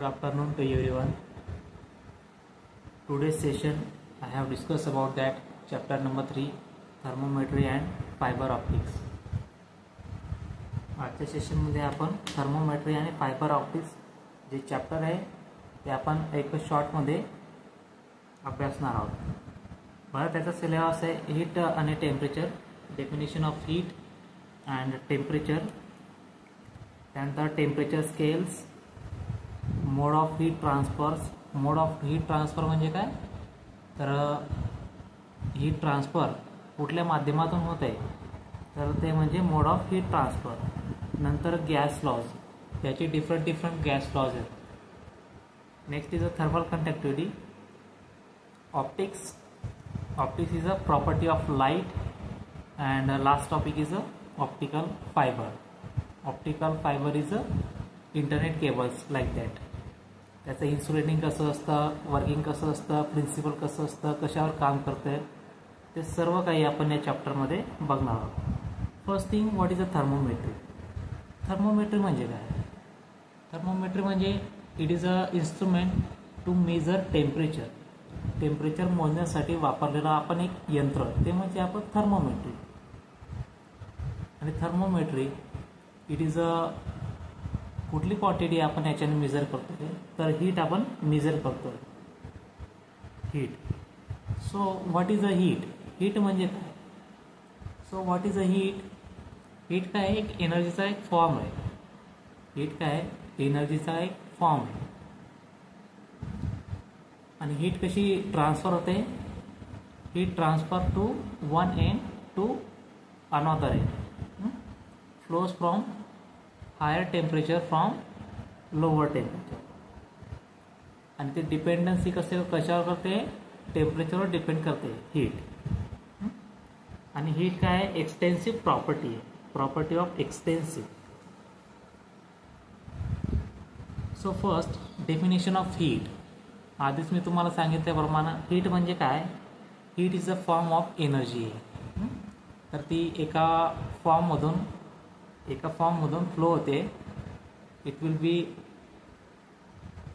Good afternoon to everyone. Today's session I have discussed about that chapter number 3 thermometry and fiber optics. आजच्या सेशनमध्ये आपण thermometry आणि fibre optics जे chapter आहे ते आपण एक शॉर्टमध्ये अभ्यासणार आहोत. बरं, त्याचा सिलेबस आहे हीट आणि temperature, definition of heat and temperature, त्यानंतर temperature scales, mode of heat transfers. Mode of heat transfer म्हणजे काय, तर हीट ट्रान्सफर कुठल्या माध्यमातून होत आहे तर ते म्हणजे मोड ऑफ हीट ट्रान्सफर. नंतर गॅस लॉज, त्याची डिफरंट गॅस लॉज आहेत. Next is a thermal conductivity. Optics is a property of light. And last topic is a optical fibre. Optical fibre is a internet cables like that. त्याचं insulating कसं असतं, working कसं असतं, principal कसं असतं, कशावर काम करतं, ते सर्व काही आपण या चॅप्टरमध्ये बघणार आहोत. First thing, what is a thermometry. Thermometry म्हणजे काय? थर्मोमेट्री म्हणजे it is a instrument to measure temperature. Temperature मोजण्यासाठी वापरलेलं आपण एक यंत्र, ते म्हणजे आपण थर्मोमेट्री. आणि थर्मोमेट्री इट इज अ कुठली क्वांटिटी आपण याच्याने मेजर करतो तर हीट आपण मेजर करतो. Heat. So what is a heat. Heat म्हणजे काय? So what is a heat. Heat काय, एक एनर्जीचा एक फॉर्म आहे. हीट काय, एनर्जीचा एक फॉर्म आहे. आणि हीट कशी ट्रान्सफर होते. Heat transfer to one end to another end. Flows from higher temperature from lower temperature. आणि ते डिपेंडन्सी कशावर करते, टेम्परेचरवर डिपेंड करते हीट. आणि हीट काय आहे, एक्सटेन्सिव्ह प्रॉपर्टी आहे, property of extensive. So first, definition of heat. आधीच मी तुम्हाला सांगितल्याप्रमाणे हीट म्हणजे काय, heat is a form of energy आहे. तर ती एका फॉर्ममधून फ्लो होते. It will be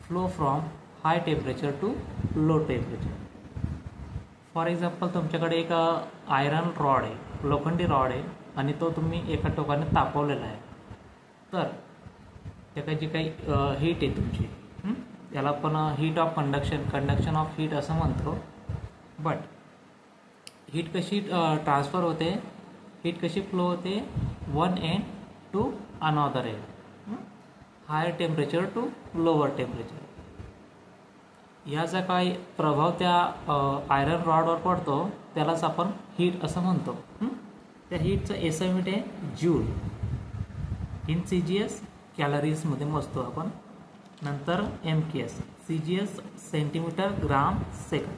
flow from high temperature to low temperature. For example, तुमच्याकडे एक आयरन रॉड आहे, लोखंडी रॉड आहे, आणि तो तुम्ही एका टोकाने तापवलेला आहे. तर त्याला जी काही हीट आहे तुमची, त्याला आपण heat of conduction of heat असं म्हणतो. बट हीट कशी ट्रान्सफर होते, हीट कशी फ्लो होते, one end to another end, higher temperature to lower temperature. याचा काही प्रभाव त्या आयरन रॉडवर पडतो, त्यालाच आपण हीट असं म्हणतो. त्या हीटचं एसआय युनिट आहे जूल. इन CGS कॅलरीजमध्ये मोजतो आपण. नंतर MKS, CGS centimetre gram second.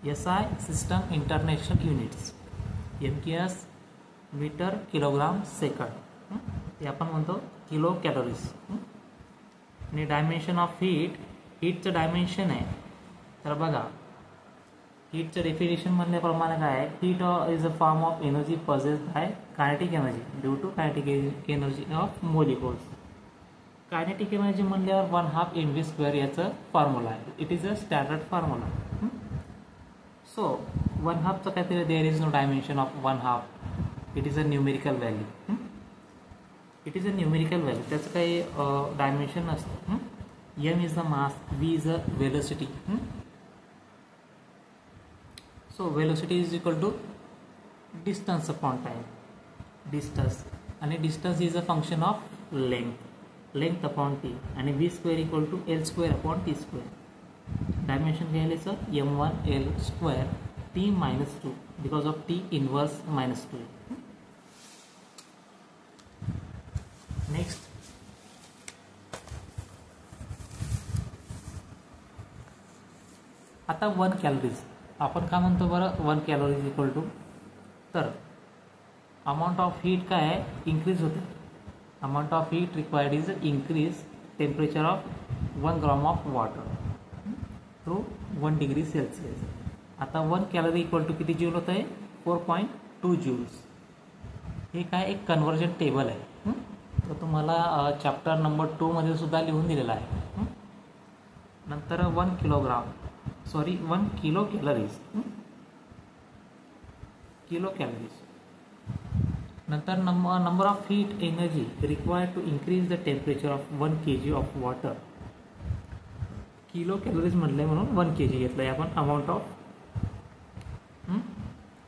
SI system international units. MKS metre kilogram second. ते आपण म्हणतो किलो कॅलरीज. आणि डायमेन्शन ऑफ हीटचं डायमेन्शन आहे. तर बघा, हीटचं डेफिनेशन म्हणल्याप्रमाणे काय आहे, heat is a form of energy possessed by kinetic energy due to kinetic energy of molecules. Kinetic energy म्हणल्यावर 1/2 mv² याचं फॉर्म्युला आहे. It is a standard formula. So 1/2चं काहीतरी there is no dimension of 1/2. It is a numerical value. त्याचं काही dimension नसतं. M is the mass, V is the velocity. So velocity is equal to distance upon time. Distance, आणि distance is a function of length upon t. आणि V² equal to L² upon T². Dimension घ्यायला M1 L² T -2 because of T inverse -2. Next, आता 1 calories आपण काय म्हणतो बरं, 1 calories equal to, तर amount of heat काय आहे, इन्क्रीज होते. Amount of heat required is increase temperature of 1 gram of water through 1 degree Celsius. आता 1 कॅलरी इक्वल टू किती ज्यूल होतं आहे, 4.2 ज्यूल्स. हे काय एक कन्व्हर्जन टेबल आहे. तर तुम्हाला चॅप्टर नंबर 2 मध्ये सुद्धा लिहून दिलेला आहे. नंतर 1 किलो कॅलरीज, नंतर number of heat energy required to increase the temperature of 1 kg of water. Kilo calories म्हटले म्हणून 1 kg घेतलं आहे आपण.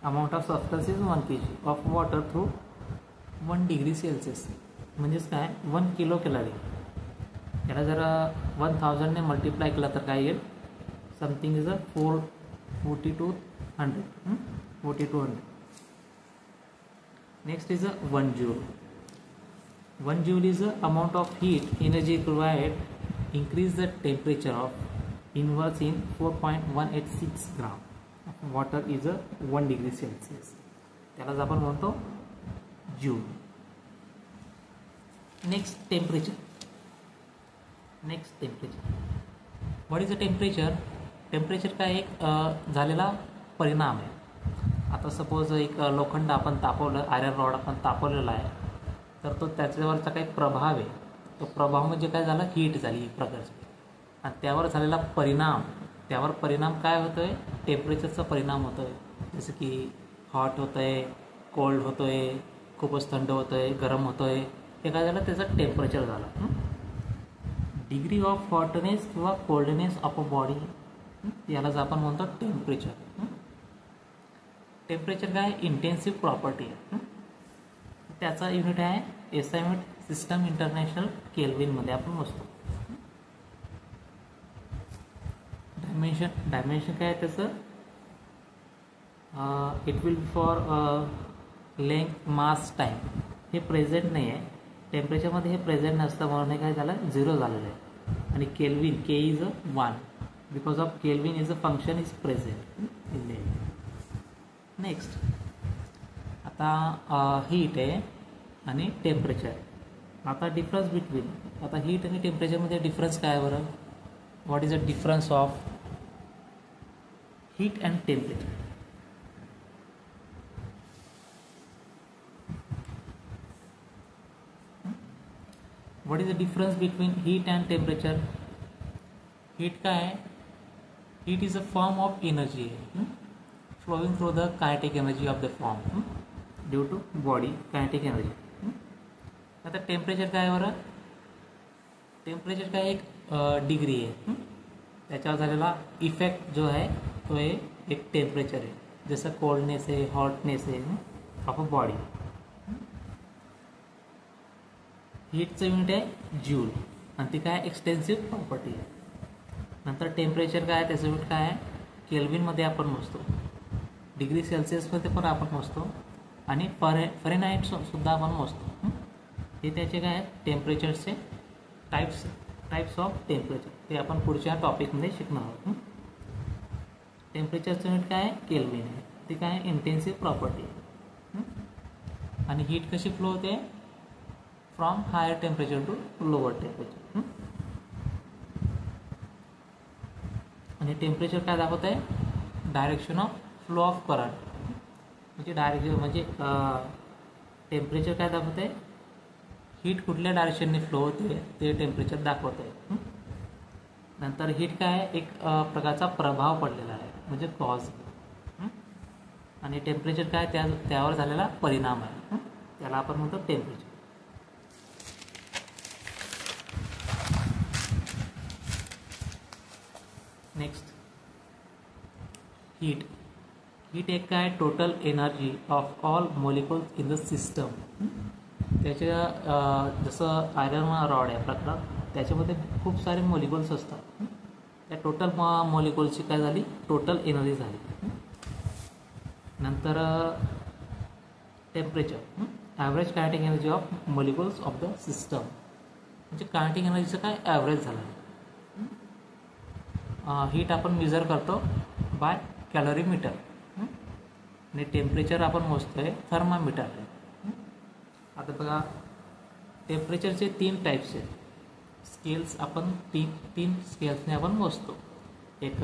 Amount of substance is 1 kg of water through 1 degree Celsius. म्हणजेच काय 1 किलो कॅलरी. याला जर 1000 ने मल्टिप्लाय केला तर काय येईल, something is 4200. Next is 1 joule. 1 joule is the amount of heat energy required increase the temperature of inverse in 4.186 gram of water is 1 degree Celsius. त्यालाच आपण म्हणतो joule. Next temperature. What is a temperature. Temperature काय एक झालेला परिणाम आहे. आता suppose एक लोखंड आपण तापवलं, आयरन रॉड आपण तापवलेला आहे, तर तो त्याच्यावरचा काही प्रभाव आहे. तो प्रभाव म्हणजे काय झाला, हीट झाली एक प्रकारची, आणि त्यावर झालेला परिणाम काय होतो आहे, टेम्परेचरचा परिणाम होतो आहे. जसं की हॉट होतं आहे, कोल्ड होतो आहे, खूपच थंड होतं आहे, गरम होतो आहे. हे काय झालं, त्याचं टेम्परेचर झालं. डिग्री ऑफ हॉटनेस किंवा कोल्डनेस ऑफ अ बॉडी, यालाच आपण म्हणतो टेम्परेचर. टेम्परेचर काय इंटेन्सिव्ह प्रॉपर्टी आहे. त्याचा युनिट आहे SI युनिट सिस्टम इंटरनॅशनल केल्विनमध्ये आपण मोजतो. डायमेन्शन काय आहे त्याचं, it will for length mass time. हे प्रेझेंट नाही आहे टेम्परेचरमध्ये, हे प्रेझेंट नसतं म्हणून हे काय झालं 0 झालेलं आहे. आणि kelvin K is 1 because of kelvin is a function is present in the. Next आता हीट आहे आणि टेम्परेचर. आता डिफरन्स बिटवीन, आता हीट आणि टेम्परेचरमध्ये डिफरन्स काय आहे बरं. What is the difference of heat and temperature. What is the difference between heat and temperature. Heat काय आहे, heat is a form of energy flowing through the kinetic energy of the form due to body kinetic energy. आता temperature काय आहे बरं, temperature काय एक degree आहे. त्याच्यावर झालेला इफेक्ट जो आहे तो एक टेम्परेचर आहे. जसं कोल्डनेस आहे, हॉटनेस आहे ऑफ अ बॉडी. हीटचं युनिट आहे जूल आणि ती काय एक्सटेन्सिव्ह प्रॉपर्टी आहे. नंतर टेम्परेचर काय आहे, त्याचं युनिट काय आहे केल्विनमध्ये आपण मोजतो, डिग्री सेल्सिअसमध्ये पण आपण मोजतो, आणि फॅरेनहाइट सुद्धा आपण मोजतो. हे त्याचे काय आहेत टेम्परेचरचे टाईप्स ऑफ टेम्परेचर. ते आपण पुढच्या टॉपिकमध्ये शिकणार आहोत. टेम्परेचरचं युनिट काय आहे केल्विन आहे. ते काय आहे इंटेन्सिव्ह प्रॉपर्टी आहे. आणि हीट कशी फ्लो होते from higher temperature to lower temperature. आणि टेम्परेचर काय दाखवत आहे, direction of flow of current. म्हणजे टेम्परेचर काय दाखवत आहे, हीट कुठल्या डायरेक्शनने फ्लो होते ते टेम्परेचर दाखवत आहे. नंतर हीट काय आहे एक प्रकारचा प्रभाव पडलेला आहे म्हणजे कॉज. आणि टेम्परेचर काय त्यावर झालेला परिणाम आहे, त्याला आपण म्हणतो टेम्परेचर. Next heat. हीट एक काय total energy of all molecules in the system. त्याच्या जसं आयरन रॉड आहे प्रकार, त्याच्यामध्ये खूप सारे मॉलिक्युल्स असतात. त्या टोटल मॉलिक्युल्सची काय झाली टोटल एनर्जी झाली. नंतर temperature average kinetic energy of molecules of the system. म्हणजे कायनेटिक एनर्जीचं काय ॲव्हरेज झालं. हीट आपण मेजर करतो बाय कॅलरीमीटर आणि टेम्परेचर आपण मोजतोय थर्मामीटर. आता बघा टेम्परेचरचे 3 टाईप्स आहेत. स्केल्स आपण तीन स्केल्सने आपण मोजतो. एक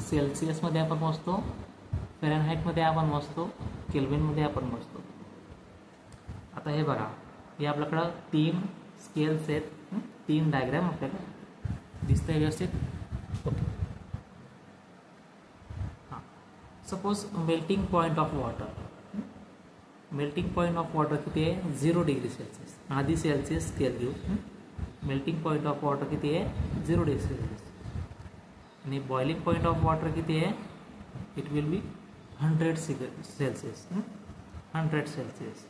सेल्सिअसमध्ये आपण मोजतो, फॅरेनहाइटमध्ये आपण मोजतो, केल्विनमध्ये आपण मोजतो. आता हे बघा, हे आपल्याकडं 3 स्केल्स आहेत. 3 डायग्राम आपल्याकडे दिसतंय व्यवस्थित. ओके हां suppose melting point of water melting point of water किती आहे 0 डिग्री सेल्सिअस आधी सेल्सिअस स्केल घेऊ मेल्टिंग पॉईंट ऑफ वॉटर किती आहे 0 डिग्री सेल्सिअस आणि बॉइलिंग पॉईंट ऑफ वॉटर किती आहे it will be 100 Celsius 100 Celsius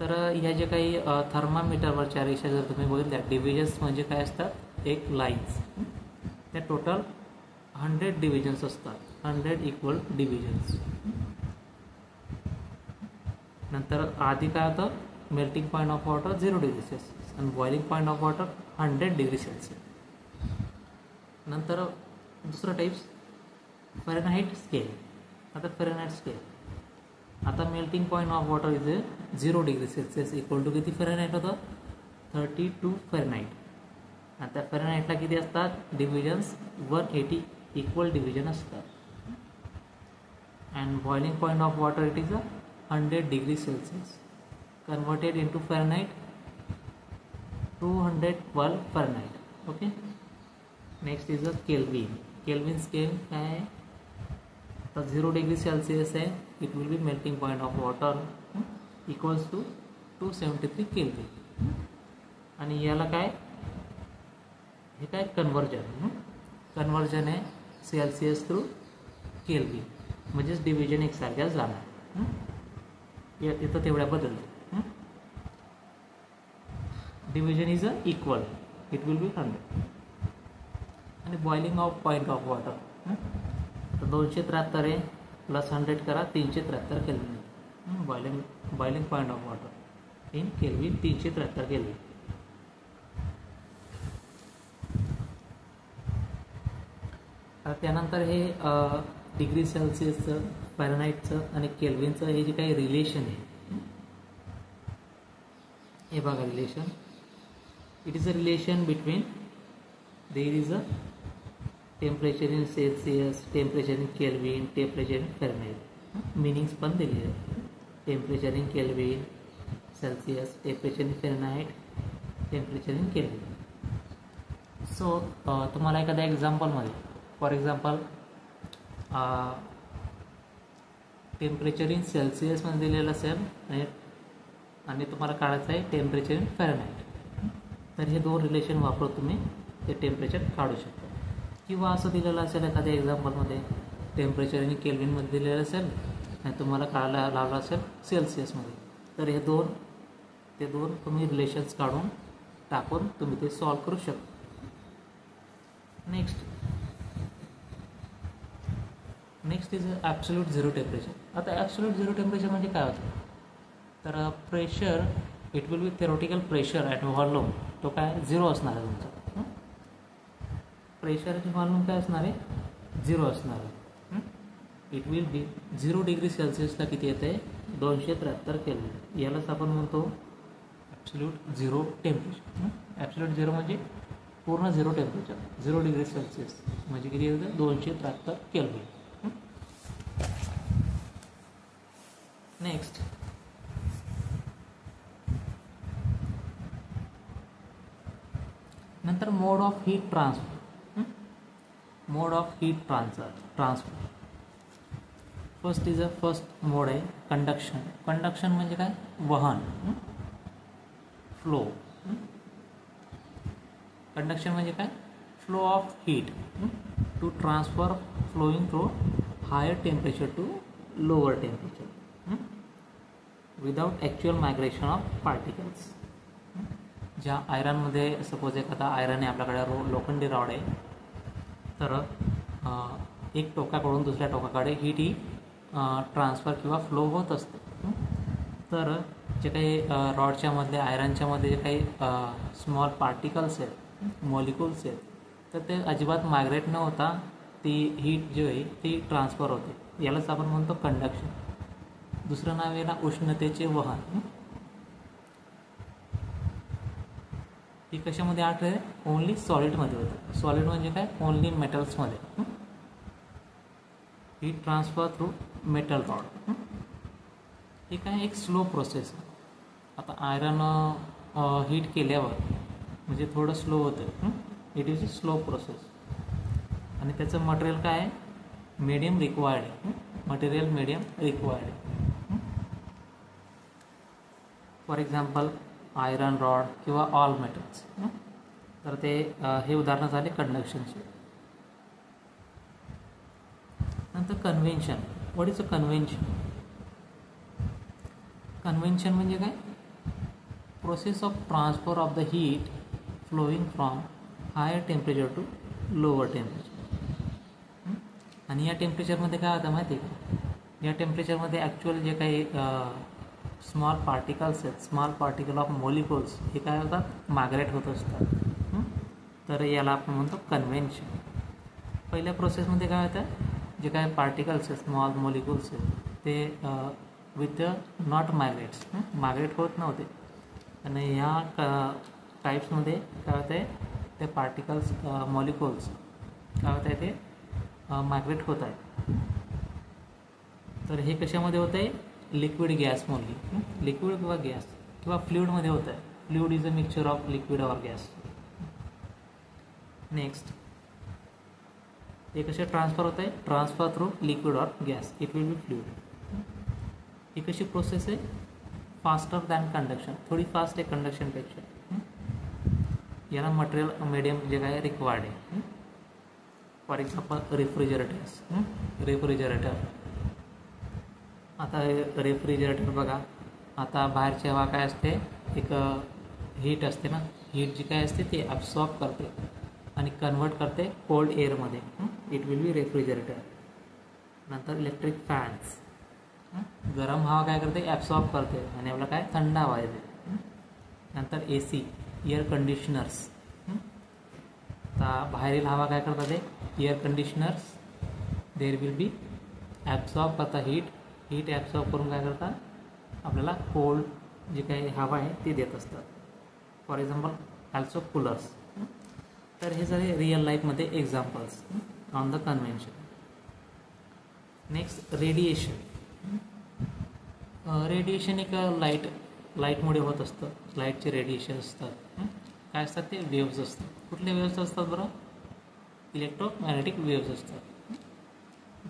तर ह्या जे काही थर्मामीटरवरच्या रेषा जर तुम्ही बघितल्या डिव्हिजन्स म्हणजे काय असतात एक लाईन्स त्या टोटल 100 डिव्हिजन्स असतात 100 इक्वल डिव्हिजन्स नंतर आधी काय होतं melting point of water 0 degree Celsius आणि boiling point of water 100 degree Celsius नंतर दुसरं टाईप्स फॅरनहाइट स्केल आता फॅरनहाइट स्केल आता melting point of water is 0 degree Celsius equal to किती फॅरनहाइट होतं 32 फॅरनहाइट आणि त्या फॅरनहाइटला किती असतात डिव्हिजन्स 180 इक्वल डिव्हिजन असतात and boiling point of water it is 100 degree Celsius converted into Fahrenheit 212 Fahrenheit okay next is a Kelvin scale काय आहे तर 0 डिग्री सेल्सिअस आहे it will be melting point of water equals to 273 Kelvin आणि याला काय हे काय conversion आहे सेल्सिअस थ्रू केल्विन म्हणजेच डिव्हिजन एकसारख्याच जाणार इथं तेवढ्या बदलते division is a equal it will be 100 आणि boiling of point of water तर 273 आहे प्लस 100 करा 373 Kelvin boiling point of water in Kelvin 373 Kelvin त्यानंतर हे डिग्री सेल्सिअसचं फॅरनहाइटचं आणि केल्विनचं हे जे काही रिलेशन आहे हे बघा relation it is a relation between their is a temperature in Celsius temperature in kelvin temperature in Fahrenheit meanings पण दिलेले आहेत temperature in kelvin Celsius temperature in Fahrenheit temperature in kelvin so तुम्हाला एखाद्या एक्झाम्पलमध्ये for example temperature in सेल्सिअसमध्ये दिलेलं असेल आणि तुम्हाला काढायचं आहे टेम्परेचर इन फॅरनहाइट तर हे दोन रिलेशन वापरून तुम्ही ते टेम्परेचर काढू शकता किंवा असं दिलेलं असेल एखाद्या एक्झाम्पलमध्ये टेम्परेचर इन केल्विनमध्ये दिलेलं असेल आणि तुम्हाला काढायला लावलं असेल सेल्सिअसमध्ये तर हे दोन तुम्ही रिलेशन्स काढून टाकून तुम्ही ते सॉल्व करू शकता next is absolute zero temperature आता ॲब्सोल्यूट झिरो टेम्परेचर म्हणजे काय होतं तर pressure it will B theoretical pressure at volume तो काय 0 असणार आहे तुमचा प्रेशरची व्हॉल्यूम काय असणार आहे 0 असणार आहे इट विल बी 0 डिग्री सेल्सिअसला किती येते 273 केल्विन यालाच आपण म्हणतो absolute zero temperature absolute zero म्हणजे पूर्ण 0 टेम्परेचर 0 डिग्री सेल्सिअस म्हणजे किती येतं 273 केल्विन नेक्स्ट नंतर mode of heat transfer first mode आहे कंडक्शन म्हणजे काय वहन फ्लो कंडक्शन म्हणजे काय flow of heat to transfer flowing through higher temperature to lower temperature without actual migration of particles ज्या आयरनमध्ये सपोज एखादा आयरन आहे आपल्याकडे लोखंडी रॉड आहे तर एक टोकाकडून दुसऱ्या टोकाकडे हीट ही ट्रान्सफर किंवा फ्लो होत असते तर जे काही रॉडच्या मधले आयरनच्या मध्ये जे काही स्मॉल पार्टिकल्स आहेत मॉलिक्युल्स आहेत तर ते अजिबात मायग्रेट न होता ती हीट जी आहे ती ट्रान्सफर होते यालाच आपण म्हणतो कंडक्शन दुसरं नाव याला उष्णतेचे वहन ही कशामध्ये आढळते ओन्ली सॉलिडमध्ये होतं सॉलिड म्हणजे काय ओन्ली मेटल्समध्ये heat transfer through metal rod ही काय एक स्लो प्रोसेस आहे आता आयरन हीट केल्यावर म्हणजे थोडं स्लो होतं it is a slow process आणि त्याचं मटेरियल काय आहे, मीडियम रिक्वायर्ड आहे, मटेरियल मीडियम रिक्वायर्ड आहे. फॉर एक्झाम्पल आयरन रॉड किंवा ऑल मेटल्स. तर ते हे उदाहरणं झाले कंडक्शनचे. नंतर convention. What is a convention? Convention म्हणजे काय, process of transfer of the heat flowing from higher temperature to lower temperature. आणि या टेम्परेचरमध्ये काय होतं माहिती आहे का, या टेम्परेचरमध्ये ॲक्च्युअल जे काही स्मॉल पार्टिकल्स आहेत, स्मॉल पार्टिकल ऑफ मॉलिक्युल्स, हे काय होतात, मायग्रेट होत असतात. तर याला आपण म्हणतो कन्व्हेन्शन. पहिल्या प्रोसेसमध्ये काय होतं, जे काय पार्टिकल्स आहेत, स्मॉल मॉलिक्युल्स आहेत, ते विथ नॉट मायग्रेट होत नव्हते. आणि ह्या टाईप्समध्ये काय होतं आहे, ते पार्टिकल्स मॉलिक्युल्स काय होत आहे, ते मायग्रेट होत आहे. तर हे कशामध्ये होतं आहे, लिक्विड गॅसमध्ये, लिक्विड किंवा गॅस किंवा फ्लुइडमध्ये होतं आहे. Fluid is a mixture of liquid or gas. Next, हे कसे ट्रान्सफर होत आहे, transfer through liquid or gas, it will be fluid. ही कशी प्रोसेस आहे, फास्टर दॅन कंडक्शन, थोडी फास्ट आहे कंडक्शनपेक्षा. याला मटेरियल मीडियम जे काय रिक्वायर्ड आहे. For example refrigerator. आता रेफ्रिजरेटर बघा, आता बाहेरची हवा काय असते, एक हीट असते ना, हीट जी काय असते ती ॲब्सॉर्ब करते आणि कन्वर्ट करते कोल्ड एअरमध्ये. It will be refrigerator. नंतर इलेक्ट्रिक फॅन्स, गरम हवा काय करते, ॲब्सॉर्ब करते आणि आपलं काय थंड हवा येते. नंतर AC, एअर कंडिशनर्स. आता बाहेरील हवा काय करतात, ते air conditioners, there will be absorb करता हीट ॲब्सॉर्ब करून काय करतात, आपल्याला कोल्ड जी काही हवा आहे ती देत असतात. For example also coolers. तर हे झाले रिअल लाईफमध्ये examples on the convention. Next, radiation. Radiation एक लाईटमुळे होत असतं. लाईटचे रेडिएशन असतात. काय असतात ते, वेव्ज असतात. कुठले वेव्ज असतात बरं, इलेक्ट्रोमॅग्नेटिक वेव्ज असतात.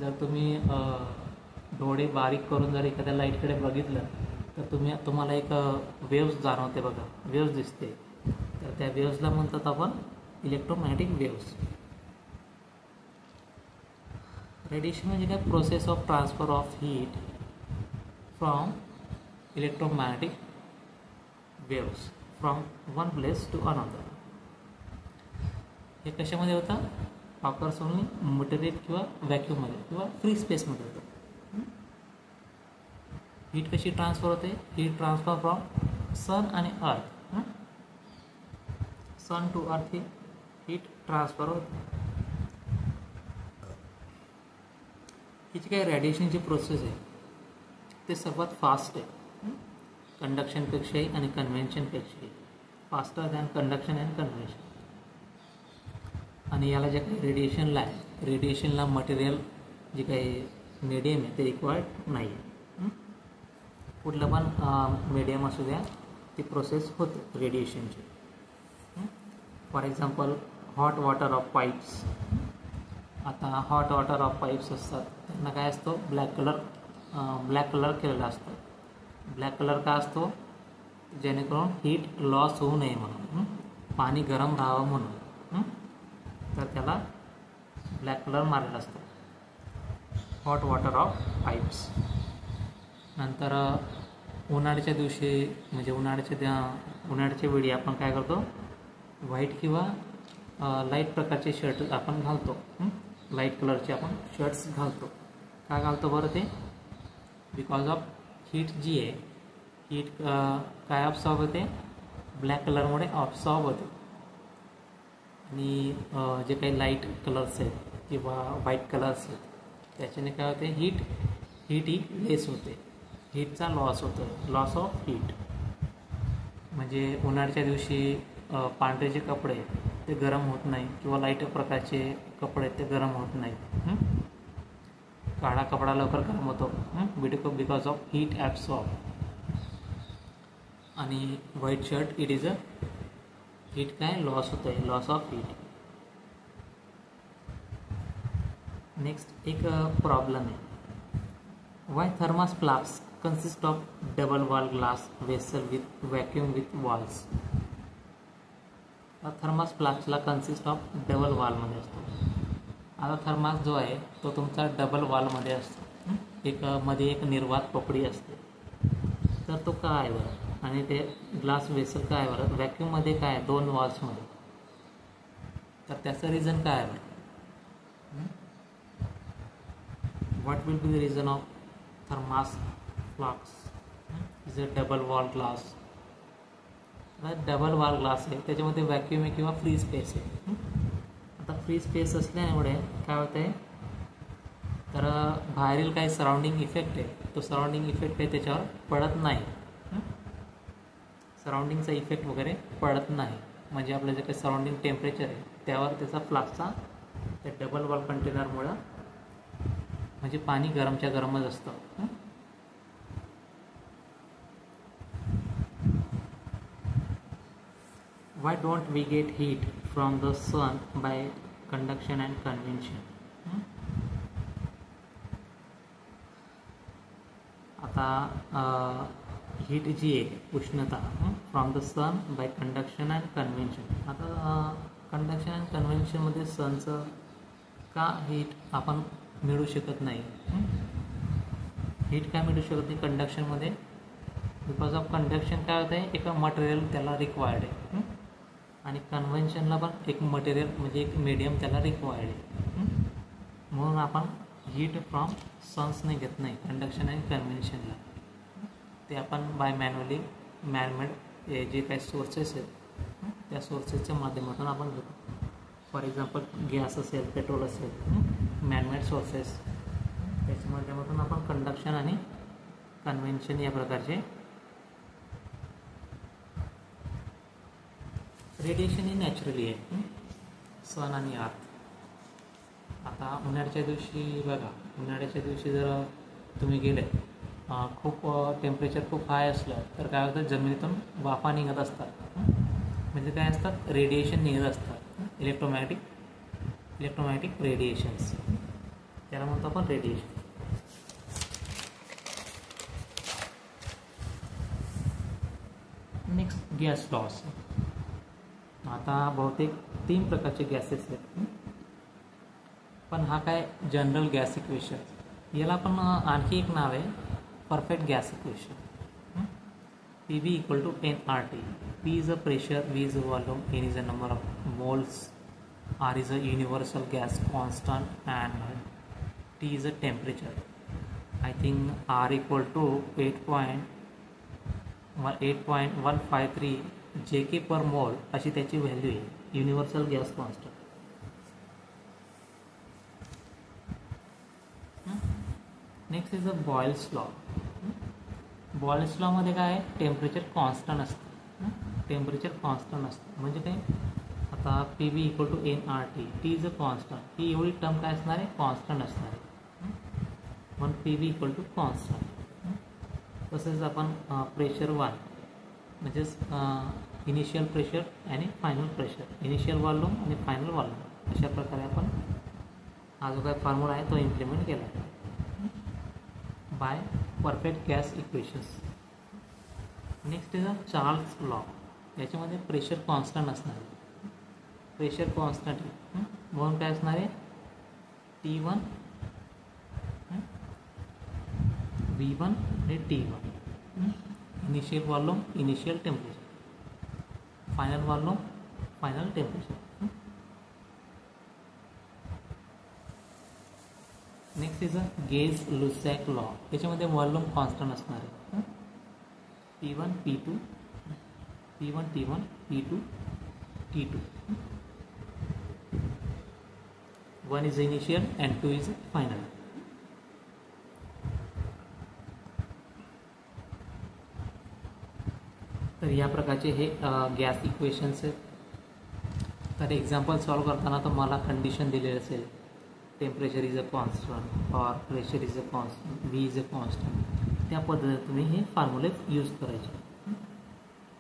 जर तुम्ही डोळे बारीक करून जर एखाद्या लाईटकडे बघितलं तर तुम्हाला एक वेव्ज जाणवते बघा, वेव्ज दिसते. तर त्या वेव्जला म्हणतात आपण इलेक्ट्रोमॅग्नेटिक वेव्ज. रेडिएशन म्हणजे काय, process of transfer of heat from electromagnetic waves from one place to another. हे कशामध्ये होतं, ऑकर्स ओन्ली मटेरियल किंवा व्हॅक्यूममध्ये किंवा फ्री स्पेसमध्ये होतं. हीट कशी ट्रान्सफर होते, हीट ट्रान्सफर फ्रॉम सन आणि अर्थ. सन to earth he heat transfer होते. ही जी काही रेडिएशनची प्रोसेस आहे ते सर्वात फास्ट आहे, कंडक्शनपेक्षाही आणि कन्व्हेन्शनपेक्षाही faster than conduction and convention. आणि याला जे काही रेडिएशनला आहे, रेडिएशनला मटेरियल जे काही मीडियम आहे ते रिक्वायर्ड नाही आहे. कुठलं पण मीडियम असू द्या, ती प्रोसेस होते रेडिएशनची. For example hot water of pipes. आता हॉट वॉटर ऑफ पाईप्स असतात, त्यांना काय असतो, ब्लॅक कलर केलेला असतो. ब्लॅक कलर का असतो, जेणेकरून हीट लॉस होऊ नये म्हणून, पाणी गरम राहावं म्हणून. तर त्याला ब्लॅक कलर मारलेला असतो, हॉट वॉटर ऑफ पाईप्स. नंतर उन्हाळ्याच्या दिवशी म्हणजे उन्हाळ्याच्या वेळी आपण काय करतो, व्हाईट किंवा लाईट प्रकारचे शर्ट आपण घालतो. लाईट कलरचे आपण शर्ट्स घालतो. का घालतो बरं ते, बिकॉज ऑफ हीट जी आहे, हीट काय ऑब्सॉर्ब होते, ब्लॅक कलरमुळे ऑब्सॉर्ब होते. आणि जे काही लाईट कलर्स आहेत किंवा व्हाईट कलर्स आहेत त्याच्याने काय होते, हीट ही लेस होते, हीटचा लॉस होतो, लॉस ऑफ हीट. म्हणजे उन्हाळ्याच्या दिवशी पांढरे जे कपडे ते गरम होत नाही किंवा लाईट प्रकारचे कपडे ते गरम होत नाही. काळा कपडा लवकर गरम होतो बिकॉज ऑफ हीट ॲब्सॉर्ब. आणि white shirt it is a heat काय लॉस होतं आहे, लॉस ऑफ हीट. नेक्स्ट एक प्रॉब्लेम आहे. Why thermos flask consist of double wall glass vessel with vacuum with walls. Thermos फ्लास्कला कन्सिस्ट ऑफ डबल वॉलमध्ये असतो. आता थर्मास जो आहे तो तुमचा डबल वॉलमध्ये असतो. एक मध्ये एक निर्वात पोकळी असते. तर तो काय आहे बरं, आणि ते ग्लास वेसल काय आहे बरं, व्हॅक्यूममध्ये काय आहे, 2 वॉल्समध्ये. तर त्याचं रिझन काय आहे बरं. What will be the reason of thermos flask is a double wall glass. Double wall glass आहे, त्याच्यामध्ये व्हॅक्यूम आहे किंवा फ्री स्पेस आहे. आता फ्री स्पेस असल्यामुळे काय होतं आहे, तर बाहेरील काही सराउंडिंग इफेक्ट आहे, तो सराउंडिंग इफेक्ट काही त्याच्यावर पडत नाही. सराउंडिंगचा इफेक्ट वगैरे पडत नाही. म्हणजे आपलं जे काही सराउंडिंग टेम्परेचर आहे त्यावर त्याचा फ्लास्कचा त्या डबल वॉल कंटेनरमुळं, म्हणजे पाणी गरमच्या गरमच असतं. Why don't we get heat from the sun by conduction and convection? आता हीट जी आहे, उष्णता from the sun by conduction and convention. आता कंडक्शन अँड कन्व्हेन्शनमध्ये सनचं का हीट आपण मिळू शकत नाही. हीट काय मिळू शकत नाही कंडक्शनमध्ये, बिकॉज ऑफ कंडक्शन काय होतं आहे, एका मटेरियल त्याला रिक्वायर्ड आहे. आणि कन्व्हेन्शनला पण एक मटेरियल म्हणजे एक मीडियम त्याला रिक्वायर्ड आहे. म्हणून आपण हीट फ्रॉम सन्सने घेत नाही कंडक्शन आणि कन्व्हेन्शनला. ते आपण बाय मॅन्युअली मॅनमेड जे काही सोर्सेस आहेत त्या सोर्सेसच्या माध्यमातून आपण घेतो. फॉर एक्झाम्पल गॅस असेल, पेट्रोल असेल, मॅनमेड सोर्सेस, त्याच्या माध्यमातून आपण कंडक्शन आणि कन्व्हेन्शन या प्रकारचे. रेडिएशन ही नॅचरली आहे, सन आणि अर्थ. आता उन्हाळ्याच्या दिवशी बघा, उन्हाळ्याच्या दिवशी जर तुम्ही गेले, खूप टेम्परेचर खूप हाय असलं तर काय होतं, जमिनीतून वाफा निघत असतात. म्हणजे काय असतात, रेडिएशन निघत असतात, इलेक्ट्रोमॅग्नेटिक रेडिएशन्स, त्याला म्हणतो आपण रेडिएशन. Next gas loss. आता बहुतेक 3 प्रकारचे गॅसेस आहेत, पण हा काय जनरल गॅस इक्वेशन. याला पण आणखी एक नाव आहे perfect gas equation. PV equal to nRT. P is a pressure, V is a volume, N is a number of moles, R is a universal gas constant, and T is a temperature. I think R equal to 8.153 JK per mole अशी त्याची value आहे, universal gas constant. Next is a Boyle's law. Boyle's लॉमध्ये काय आहे, temperature constant असतं. Temperature constant असतं म्हणजे काय, आता PV equal to nRT, T is a constant. ही एवढी टर्म काय असणार आहे, कॉन्स्टंट असणार आहे. म्हणून PV इक्वल टू कॉन्स्टंट. तसेच आपण प्रेशर 1 म्हणजेच इनिशियल प्रेशर आणि फायनल प्रेशर, इनिशियल वॉल्यूम आणि फायनल वॉल्यूम, अशा प्रकारे आपण हा जो काय फॉर्म्युला आहे तो इम्प्लिमेंट केला bye perfect gas equations. Next is a Charles law. याच्यामध्ये प्रेशर कॉन्स्टंट असणार आहे, प्रेशर कॉन्स्टंट म्हणून काय असणार आहे, T1 V1 आणि T1. Initial volume, initial temperature, final volume, final temperature. Next is a Gay Lussac law. याच्यामध्ये वॉल्यूम कॉन्स्टंट असणार आहे, P1 P2, P1 T1, P2 T2. 1 is initial and 2 is final. तर या प्रकारचे हे गॅस इक्वेशन्स आहेत. तर एक्झाम्पल सॉल्व करताना तुम्हाला कंडिशन दिलेली असेल, टेम्परेचर इज अ कॉन्स्टंट और pressure is a constant, V is a constant. त्या पद्धतीने तुम्ही हे फॉर्म्युले यूज करायचे,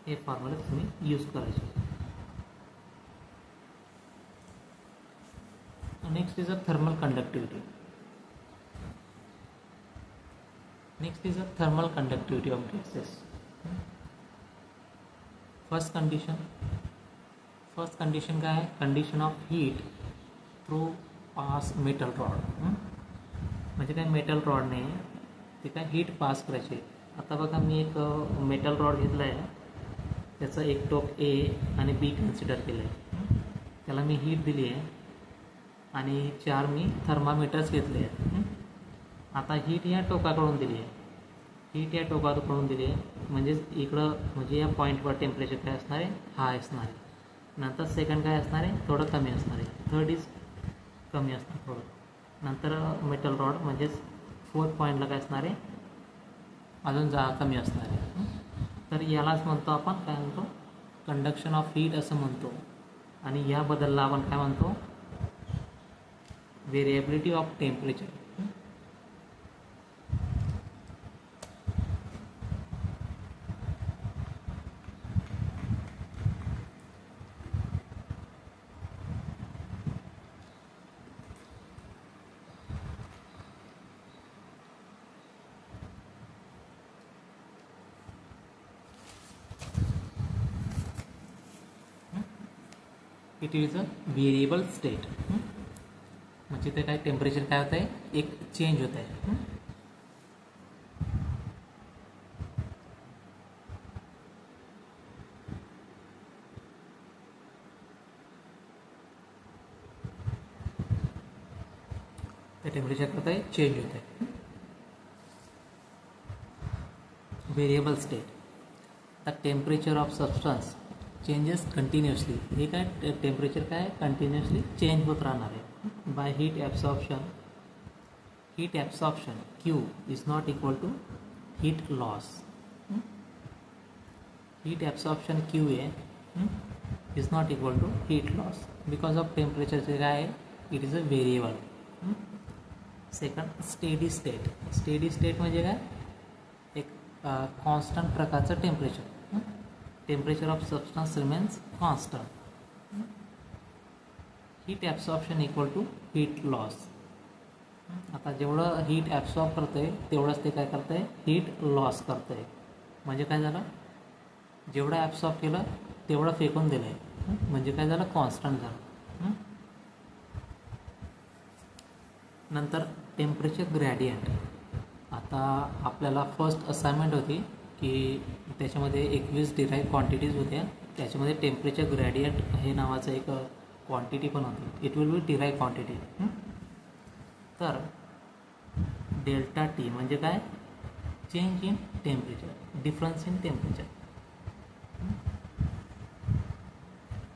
हे फॉर्म्युले तुम्ही यूज करायचे. Next is a thermal conductivity. Next is a thermal conductivity of gases. First condition काय आहे? Condition of heat through pass metal rod. म्हणजे काय, मेटल रॉडने ते काय हीट पास करायची. आता बघा मी एक मेटल रॉड घेतला आहे, त्याचं एक टोक ए आणि बी कन्सिडर केलं आहे. त्याला मी हीट दिली आहे आणि 4 मी थर्मामीटर्स घेतले आहेत. आता हीट या टोकाकडून दिली आहे, हीट या टोकाकडून दिली आहे, म्हणजेच इकडं म्हणजे या पॉईंटवर टेम्परेचर काय असणार आहे, हाय असणार आहे. नंतर सेकंड काय असणार आहे, थोडं कमी असणार आहे. थर्ड इज कमी असणार थोडं. नंतर मेटल रॉड म्हणजेच 4th पॉईंटला काय असणार आहे, अजून कमी असणार आहे. तर यालाच म्हणतो आपण काय म्हणतो, कंडक्शन ऑफ हीट असं म्हणतो. आणि या बदलला आपण काय म्हणतो, variability of temperature. It is a variable state. म्हणजे ते काय टेम्परेचर काय होत आहे, एक चेंज होत आहे. ते टेम्परेचर काय होत आहे, चेंज होत आहे. Variable state. The temperature of substance changes continuously. हे काय टेम्परेचर काय कंटिन्युअसली चेंज होत राहणार आहे. By heat absorption Q is not equal to heat loss. Heat absorption Q is not equal to heat loss because of टेम्परेचरचे काय आहे, it is a variable. Second steady state. Steady state म्हणजे काय, एक constant प्रकारचं temperature. Temperature of substance remains constant. Heat absorption equal to heat loss. आता जेवढं heat absorb करतं आहे तेवढंच ते काय करतं आहे, हीट लॉस करतं आहे. म्हणजे काय झालं, जेवढं ॲब्सॉर्ब केलं तेवढं फेकून दिलं आहे, म्हणजे काय झालं, कॉन्स्टंट झालं. नंतर टेम्परेचर ग्रॅडियंट. आता आपल्याला फर्स्ट असाइनमेंट होती की त्याच्यामध्ये 21 डिराईव्ह क्वांटिटीज होत्या. त्याच्यामध्ये टेम्परेचर ग्रॅडियंट हे नावाचं एक क्वांटिटी पण होती. It will B derive quantity. तर डेल्टा टी म्हणजे काय, change in temperature, difference in temperature.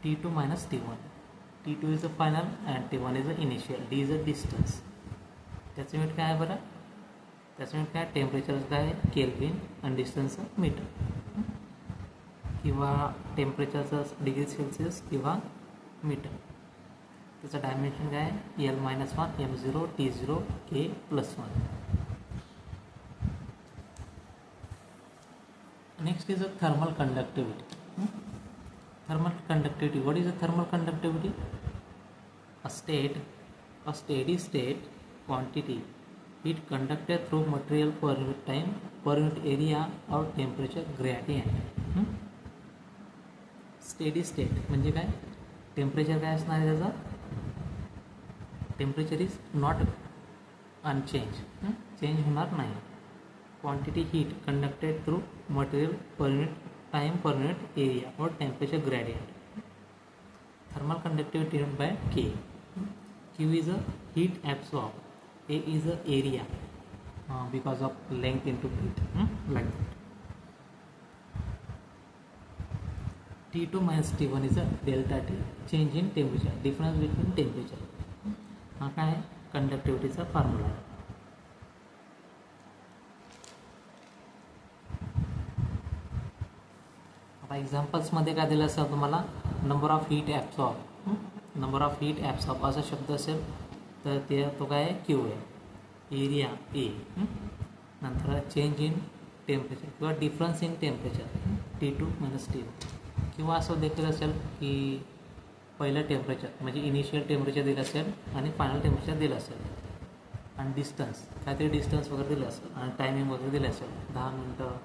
T2 minus T1. T2 is the final and T1 is the initial. D is the distance. त्याचं unit काय आहे बरं, त्याचं युनिट काय, temperature काय आहे, केल्विन आणि डिस्टन्स मीटर किंवा टेम्परेचरचं डिग्री सेल्सिअस किंवा मीटर. त्याचं डायमेन्शन काय आहे, L-1 M0 T0 K+1. Next is a thermal conductivity. Thermal conductivity. What is a thermal conductivity? A steady state quantity heat conducted through material per unit time, per unit area or temperature gradient. Steady state म्हणजे काय, temperature काय असणार आहे त्याचा, temperature is not unchange, change होणार नाही. Quantity heat conducted through material per unit time per unit area or temperature gradient. Thermal conductivity denoted by K. Q is a heat absorbed. A is a area because of length into feet, like that. T2 minus T1 is a delta T, change in temperature, difference between temperature. हा काय आहे, कंडक्टिव्हिटीचा formula आहे. आता एक्झाम्पल्समध्ये काय दिलं असेल तुम्हाला, number of heat absorb. Number of heat absorb असा शब्द असेल तर ते तो काय आहे, क्यू आहे. Area A. नंतर चेंज इन टेम्परेचर किंवा difference in temperature T2 minus T1. किंवा असं देखील असेल की पहिलं टेम्परेचर म्हणजे इनिशियल टेम्परेचर दिलं असेल आणि फायनल टेम्परेचर दिलं असेल, आणि डिस्टन्स काहीतरी डिस्टन्स वगैरे दिलं असेल, आणि टायमिंग वगैरे दिलं असेल 10 मिनटं.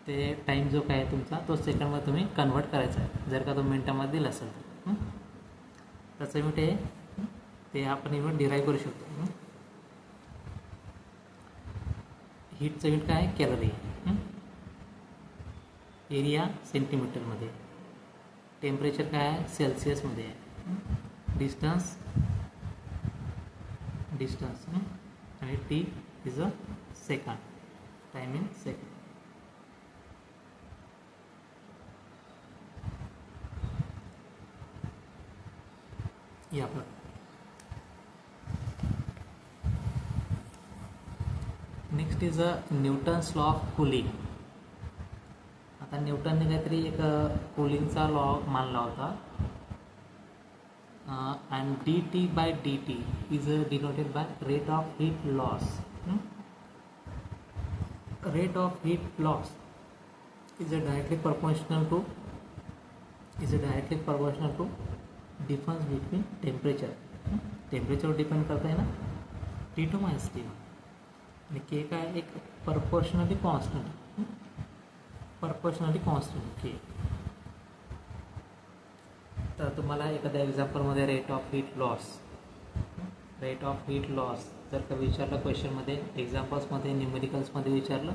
ते टाईम जो काय आहे तुमचा तो सेकंडमध्ये तुम्ही कन्वर्ट करायचा आहे, जर का तो मिनटामध्ये दिला असेल तर. त्याचं युनिट आहे ते आपण युनिट डिराईव्ह करू शकतो. हीटचं युनिट काय आहे? कॅलरी. एरिया सेंटीमीटरमध्ये. टेम्परेचर काय आहे? सेल्सिअसमध्ये आहे. डिस्टन्स आणि T is a second, time in second. या next is a Newton's law of cooling. आता न्यूटनने काहीतरी एक कूलिंगचा लॉ मानला होता. and dt by dt is denoted by rate of heat loss. Rate of heat loss is directly proportional to difference between temperature. Temperature depend करता है ना, T2 minus T1. आणि के काय एक प्रपोर्शनली कॉन्स्टंट के. तर तुम्हाला एखाद्या एक्झाम्पलमध्ये रेट ऑफ हीट लॉस जर का विचारलं क्वेश्चनमध्ये, एक्झाम्पल्समध्ये, न्यूमेरिकल्समध्ये विचारलं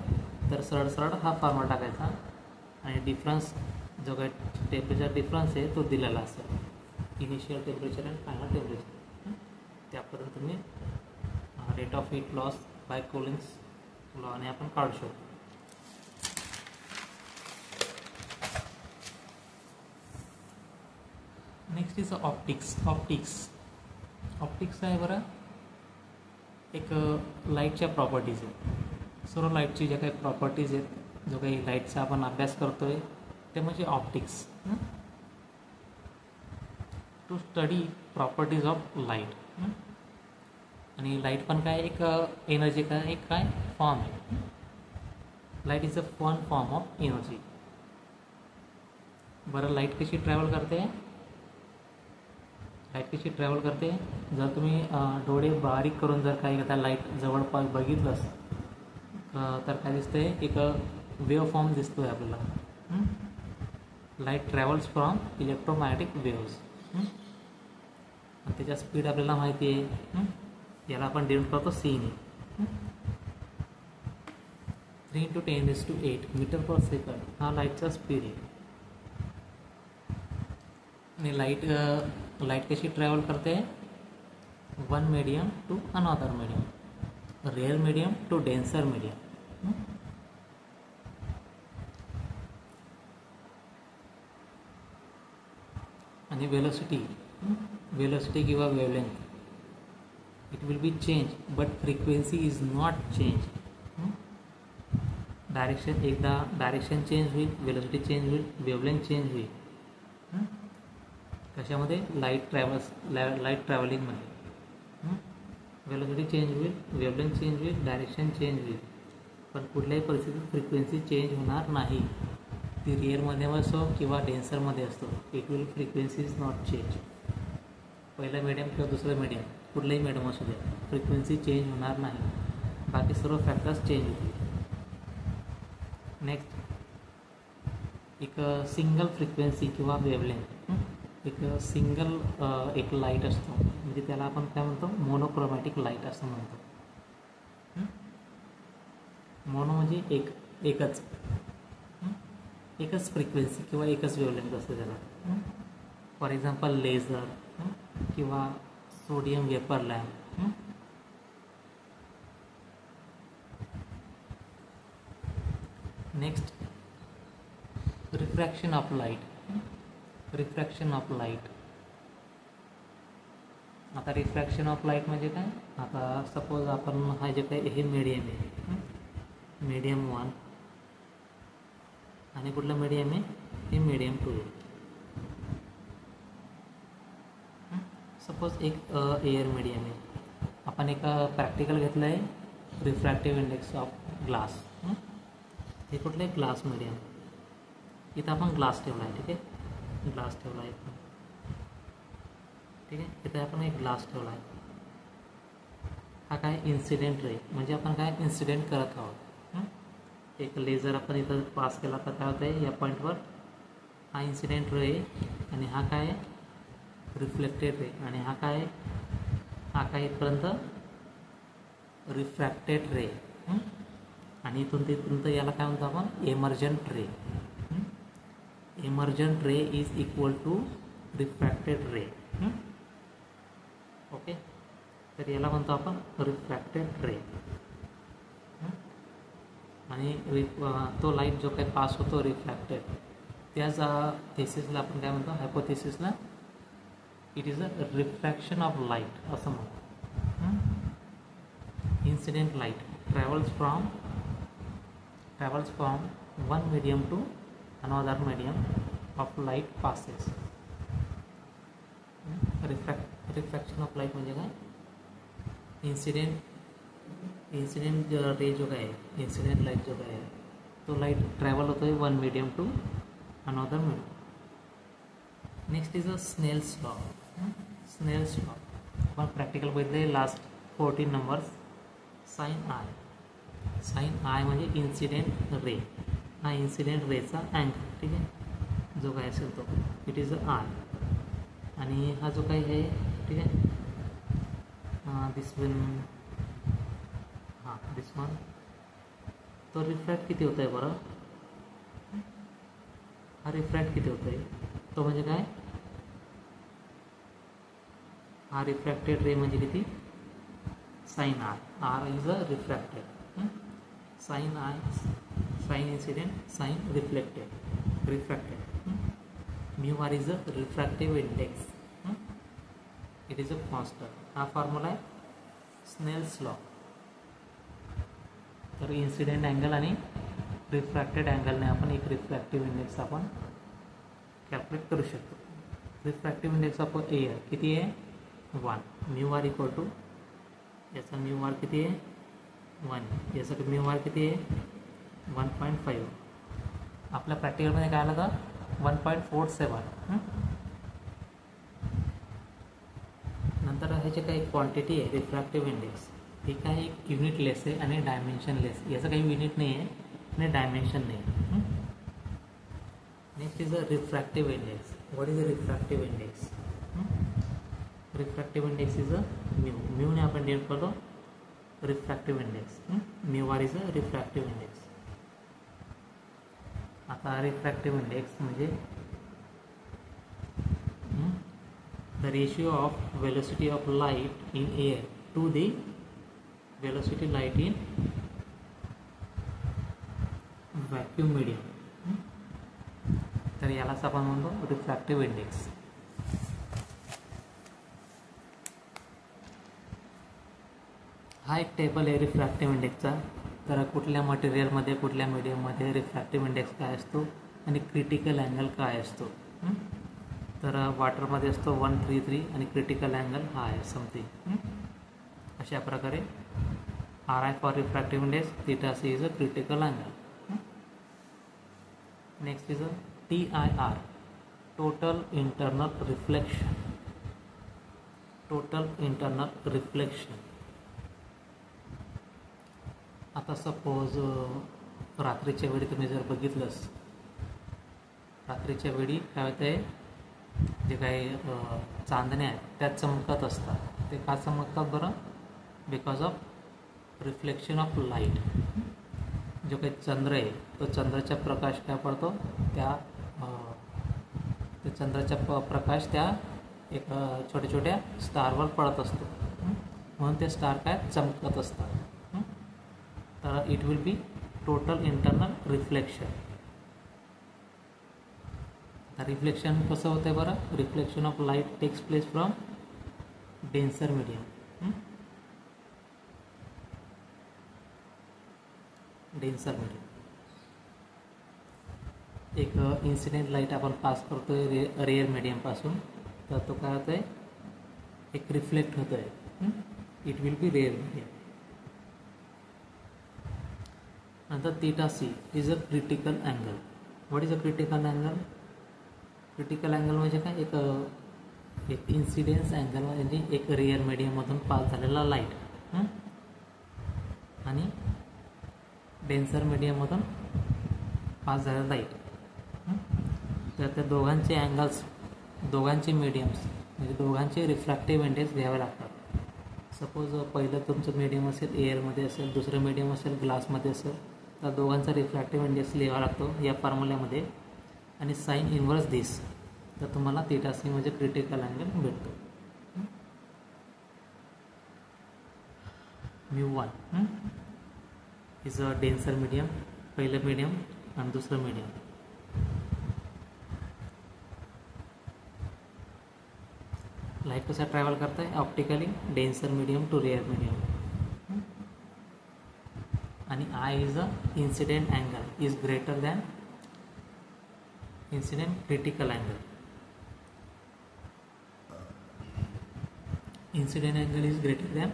तर सरळ हा फॉर्म्युला टाकायचा, आणि डिफरन्स जो काही टेम्परेचर डिफरन्स आहे तो दिलेला असेल, इनिशियल टेम्परेचर आणि फायनल टेम्परेचर. त्यापर्यंत तुम्ही rate of heat loss by cooling's लॉने आपण काढू शकतो. नेक्स्ट इज ऑप्टिक्स काय बरं, एक लाईटच्या प्रॉपर्टीज आहेत. सर्व लाईटची ज्या काही प्रॉपर्टीज आहेत, जो काही लाईटचा आपण अभ्यास करतो आहे ते म्हणजे optics. To study properties of light. आणि लाईट पण काय एक एनर्जी का एक काय फॉर्म आहे. Light is a one form of energy. बरं, लाईट कशी ट्रॅव्हल करते? जर तुम्ही डोळे बारीक करून जर काही त्या लाईट जवळपास बघितलंस तर काय दिसतंय, एक वेव्ह फॉर्म दिसतोय आपल्याला. Light travels from electromagnetic waves. आणि त्याच्या स्पीड आपल्याला माहिती आहे, याला आपण डिनोट करतो सीने. 3 × 10⁸ मीटर पर सेकंड हा लाईटचा स्पीड आहे. आणि लाईट कशी ट्रॅव्हल करते? One medium to another medium, rare medium to denser medium. आणि वेलोसिटी किंवा wavelength it will be change, but frequency is not change. Direction change होईल, वेलोसिटी चेंज होईल, वेवलेंथ चेंज होईल. कशामध्ये? लाईट ट्रॅव्हलिंगमध्ये. वेलोसिटी चेंज होईल, wavelength change होईल, direction change होईल, पण कुठल्याही परिस्थितीत फ्रिक्वेन्सी चेंज होणार नाही. ती रिअरमध्ये असो किंवा डेन्सरमध्ये असतो, it will frequency is not change. पहिलं मीडियम किंवा दुसरं मीडियम, कुठलंही मीडियम असू द्या, फ्रिक्वेन्सी चेंज होणार नाही. बाकी सर्व फॅक्टर्स चेंज होतील. नेक्स्ट, एक सिंगल फ्रिक्वेन्सी किंवा वेवलेंथ, एक लाईट असतो, म्हणजे त्याला आपण काय म्हणतो? मोनोक्रोमॅटिक लाईट असं म्हणतो. मोनो म्हणजे एकच फ्रिक्वेन्सी किंवा एकच वेवलेंथ असते त्याला. फॉर एक्झाम्पल लेझर किंवा sodium vapour lamp. Next, refraction of light. आता रिफ्रॅक्शन ऑफ लाईट म्हणजे काय? आता सपोज आपण हा जे काही हे मीडियम आहे, मीडियम 1, आणि कुठलं मीडियम आहे? हे मीडियम 2 आहे. सपोज एक एअर मीडियम आहे. आपण एक प्रॅक्टिकल घेतलं आहे, रिफ्रॅक्टिव्ह इंडेक्स ऑफ ग्लास. हे कुठलं आहे? Glass medium. इथं आपण ग्लास ठेवला आहे, ठीक आहे, ग्लास ठेवला आहे. ठीक आहे. इथे आपण एक ग्लास ठेवला आहे. हा काय इन्सिडेंट रे, म्हणजे आपण काय इन्सिडेंट करत आहोत. एक लेझर आपण इथं पास केला तर काय होतं आहे, या पॉईंटवर हा इन्सिडेंट रे आणि हा काय रिफ्लेक्टेड रे, आणि हा काय इथपर्यंत रिफ्रॅक्टेड रे, आणि इथून तिथपर्यंत याला काय म्हणतो आपण emergent ray. Emergent ray is equal to refracted ray. Okay, तर याला म्हणतो आपण रिफ्रॅक्टेड रे. आणि तो लाईट जो काही पास होतो रिफ्रॅक्टेड, त्याच थेसिसला आपण काय म्हणतो, हायपोथेसिसला it is a refraction of light असं म्हणतो. Incident light travels from one medium to another medium of light passes. Refraction of light म्हणजे काय, इन्सिडेंट रे जो काय आहे, इन्सिडेंट लाईट जो काय आहे, तो लाईट ट्रॅव्हल होतो आहे one medium to another medium. Next is a Snell's law. Snell's law आपण प्रॅक्टिकल बघितले लास्ट 14 नंबर्स. साइन आय म्हणजे इन्सिडेंट रे, हा इन्सिडेंट रेचा अँगल, ठीक आहे, जो काय असेल तो इट इज अ आय. आणि हा जो काही आहे, ठीक आहे, दिस वन तो रिफ्रॅक्ट किती होत आहे बरं, हा रिफ्रॅक्ट किती होत आहे, तो म्हणजे काय, हा रिफ्रॅक्टेड रे म्हणजे किती, sine r is a refracted. Sine incident, sine refracted. Mu R is a refractive index, it is a constant. हा फॉर्म्युला आहे स्नेल्स लॉ. तर इन्सिडेंट अँगल आणि रिफ्रॅक्टेड अँगलने आपण एक रिफ्रॅक्टिव्ह इंडेक्स आपण कॅल्क्युलेट करू शकतो. रिफ्रॅक्टिव्ह इंडेक्स ऑफ एअर किती आहे, 1. म्यू आर इक्वल टू, याचा म्यू आर किती आहे, 1. याचा म्यू आर किती आहे, 1.5. आपल्या प्रॅक्टिकलमध्ये काय आलं का 1.47. नंतर ह्याचे काही क्वांटिटी आहे रिफ्रॅक्टिव्ह इंडेक्स, हे काय एक युनिट लेस आहे आणि डायमेन्शन लेस. याचं काही युनिट नाही आहे आणि डायमेन्शन नाही आहे. Next is a refractive index. What is a refractive index. Refractive index is a म्यूने आपण डिनोट करतो refractive index. Mu R is a refractive index. आता रिफ्रॅक्टिव्ह इंडेक्स म्हणजे the ratio of velocity of light in air to the velocity light in vacuum medium. तर यालाच आपण म्हणतो refractive index. हा एक टेबल आहे रिफ्रॅक्टिव्ह इंडेक्सचा. तर कुठल्या मटेरियलमध्ये कुठल्या मीडियममध्ये रिफ्रॅक्टिव्ह इंडेक्स काय असतो आणि क्रिटिकल अँगल काय असतो. तर वॉटरमध्ये असतो 133 आणि क्रिटिकल अँगल हा आहे समथिंग. अशा प्रकारे r i for refractive index, theta C is a critical angle. Next is a TIR, total internal reflection. Total internal reflection. आता सपोज रात्रीच्या वेळी तुम्ही जर बघितलंस, रात्रीच्या वेळी काय होतं आहे, जे काही चांदण्या आहेत त्या चमकत असतात. ते का चमकतात बरं, because of reflection of light. जो काही चंद्र आहे तो चंद्राचा प्रकाश काय पडतो, त्या चंद्राचा प्रकाश त्या एक छोट्या छोट्या स्टारवर पडत असतो, म्हणून ते स्टार काय चमकत असतात. तर it will be total internal reflection. Reflection कसं होतं आहे बरं, reflection of light takes place from denser medium. Denser medium. एक इन्सिडेंट लाईट आपण पास करतो आहे रेअर मीडियमपासून, तर तो काय होतं आहे, एक रिफ्लेक्ट होतो आहे. It will be rare medium. नंतर theta C is a critical angle. What is a critical angle. Critical angle म्हणजे काय, एक एक इन्सिडेन्स अँगल म्हणजे एक रिअर मीडियममधून पास झालेला लाईट आणि डेन्सर मीडियममधून पास झालेला लाईट. तर त्या दोघांचे अँगल्स, दोघांचे मीडियम्स म्हणजे दोघांचे रिफ्रॅक्टिव्ह इंडेक्स घ्यावे लागतात. सपोज पहिलं तुमचं मीडियम असेल एअरमध्ये असेल, दुसरं मीडियम असेल ग्लासमध्ये असेल, तर दोघांचा रिफ्रॅक्टिव्ह इंडेक्स लिहावा लागतो या फॉर्म्युल्यामध्ये. आणि साईन इन्व्हर्स दिस, तर तुम्हाला थीटा सी म्हणजे क्रिटिकल अँगल भेटतो. μ1 इज अ डेन्सर मीडियम, पहिलं मीडियम आणि दुसरं मीडियम. लाईट कसा ट्रॅव्हल करताय optically, denser medium to rare medium. आणि I is a incident angle is greater than incident critical angle. Incident angle is greater than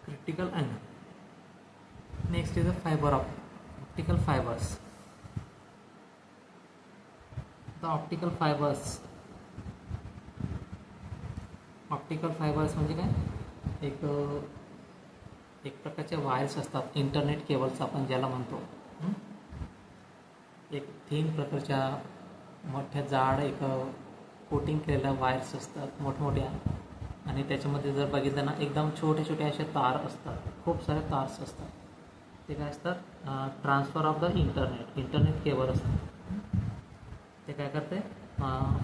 critical angle. Next is the fiber of optical fibers. The optical fibers म्हणजे काय, एक प्रकारच्या wires असतात, internet cables आपण ज्याला म्हणतो. एक thin प्रकारच्या मोठ्या जाड एक कोटिंग केलेल्या वायर्स असतात मोठमोठ्या, आणि त्याच्यामध्ये जर बघितलं ना एकदम छोटे छोटे असे तार असतात, खूप सारे तार्स असतात. ते काय असतात, transfer of the internet cable असतात. ते काय करते,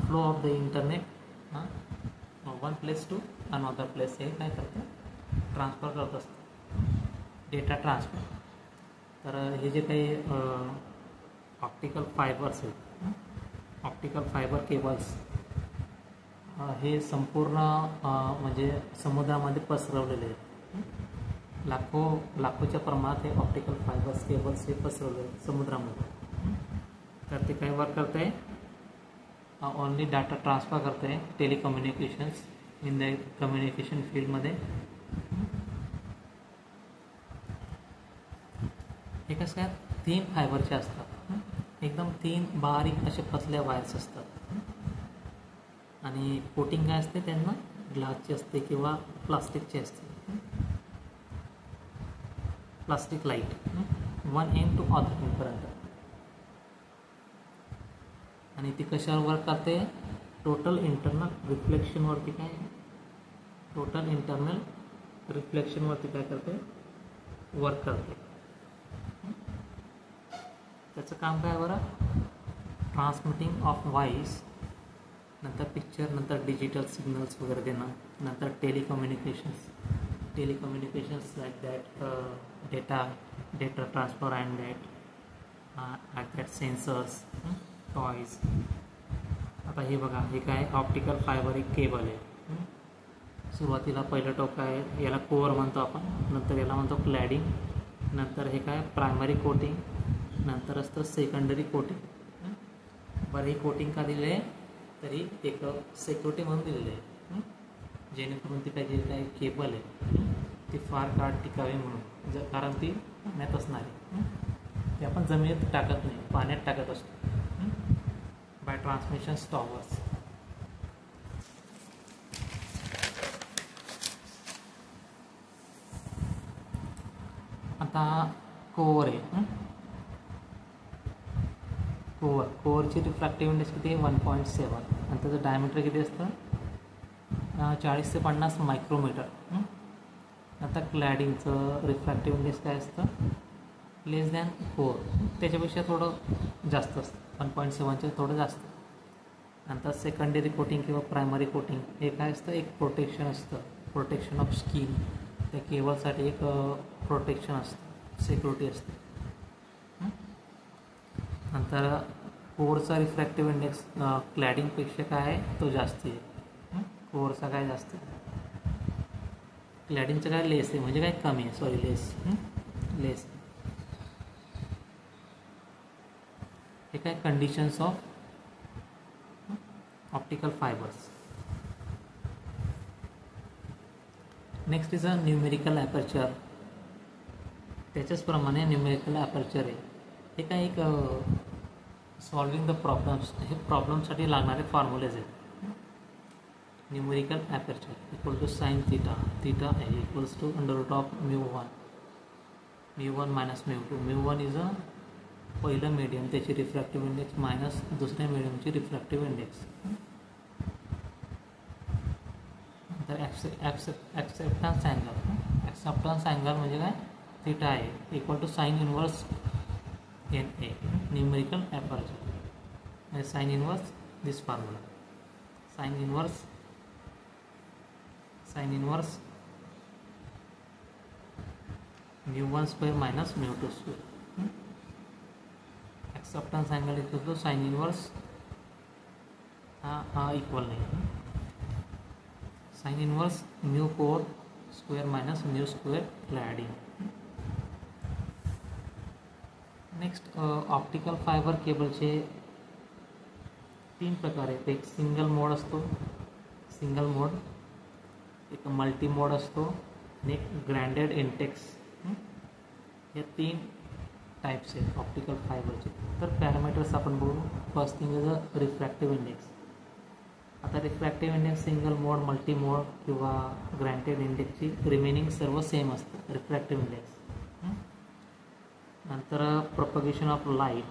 flow of the internet one place to another place, हे काय करते, ट्रान्सफर करत असतं, डेटा ट्रान्सफर. तर हे जे काही ऑप्टिकल फायबर्स आहेत, ऑप्टिकल फायबर केबल्स, हे संपूर्ण म्हणजे समुद्रामध्ये पसरवलेले आहेत. लाखोच्या प्रमाणात हे ऑप्टिकल फायबर्स केबल्स हे पसरवले आहेत समुद्रामध्ये. तर ते काय वर्क करत आहे, ओनली डाटा ट्रान्सफर करत आहे, टेलिकम्युनिकेशन्स इन द कम्युनिकेशन फील्डमध्ये. हे कसं काय, थीन फायबरचे असतात, एकदम थीन बारीक असे पतल्या वायर्स असतात. आणि कोटिंग काय असते त्यांना, ग्लासची असते किंवा प्लास्टिकची असते. Plastic light one end to other एंडपर्यंत. आणि ती कशावर वर्क करते, टोटल इंटरनल रिफ्लेक्शनवरती. काय टोटल इंटरनल रिफ्लेक्शनवरती काय करते, वर्क करते. त्याचं काम काय बरं, ट्रान्समिटिंग ऑफ व्हॉइस, नंतर पिक्चर, नंतर डिजिटल सिग्नल्स वगैरे देणं, नंतर telecommunications like that data transfer and that sensors, toys. आता हे बघा, हे काय ऑप्टिकल फायबर एक केबल आहे. सुरुवातीला पहिलं टोक आहे, याला कोअर म्हणतो आपण, नंतर याला म्हणतो क्लॅडिंग, नंतर हे काय प्रायमरी कोटिंग, नंतर असतं सेकंडरी कोटिंग. बरं, ही कोटिंग का दिली आहे, तरी एक सिक्युरिटी म्हणून दिलेली आहे, जेणेकरून ती काही जे काही केबल आहे ती फार काळ टिकावी म्हणून. कारण ती पाण्यात असणार आहे, ती आपण जमिनीत टाकत नाही, पाण्यात टाकत असतो बाय ट्रान्समिशन टॉवर्स. आता कोअर आहे, कोअरची रिफ्रॅक्टिव्ह इंडेक्स किती आहे, 1.7, आणि त्याचं डायमीटर किती असतं, 40 ते 50 मायक्रोमीटर. आता क्लॅडिंगचं रिफ्रॅक्टिव्ह इंडेक्स काय असतं, लेस दॅन 4, त्याच्यापेक्षा थोडं जास्त असतं, 1.7च्या थोडं जास्त. नंतर सेकंडरी कोटिंग किंवा प्रायमरी कोटिंग हे काय असतं, एक प्रोटेक्शन असतं, प्रोटेक्शन ऑफ स्किन. त्या केबलसाठी एक प्रोटेक्शन असतं, सिक्युरिटी असते. नंतर कोअरचा रिफ्रॅक्टिव्ह इंडेक्स क्लॅडिंगपेक्षा काय आहे, तो जास्ती आहे. कोअरचा काय जास्त आहे, क्लॅडिंगचं काय लेस आहे, म्हणजे काय कमी आहे, सॉरी लेस. हे काय conditions of optical fibers. Next is a numerical aperture. त्याच्याचप्रमाणे न्यूमेरिकल ॲपर्चर आहे, हे काय एक सॉल्विंग द प्रॉब्लेम्स, हे प्रॉब्लेमसाठी लागणारे फॉर्म्युलेज आहेत. Numerical aperture equal to sin theta, theta a equals to under root of mu1 minus mu2. mu1 is a पहिलं medium त्याची रिफ्रॅक्टिव्ह इंडेक्स मायनस दुसऱ्या मीडियमची रिफ्रॅक्टिव्ह इंडेक्स. तर ॲक्सेप्टन्स अँगल म्हणजे काय, थीटा आहे equal to sine inverse N A numerical aperture म्हणजे sine inverse this formula sine inverse mu1 square minus mu2 square. Acceptance angle equal to sine inverse हा equal नाही, sine inverse mu4 square minus mu square adding. Next optical fiber केबलचे 3 प्रकार आहेत. एक single मोड असतो, एक multi मोड असतो आणि एक ग्रँडेड इंटेक्स. या 3 टाइप्स आहेत ऑप्टिकल फायबरचे. तर पॅरामीटर्स आपण बघू. First thing is a refractive index. आता रिफ्रॅक्टिव्ह इंडेक्स सिंगल मोड, मल्टी मोड किंवा ग्रँटेड इंडेक्सची रिमेनिंग सर्व सेम असतं रिफ्रॅक्टिव्ह इंडेक्स. नंतर प्रोपगेशन ऑफ लाईट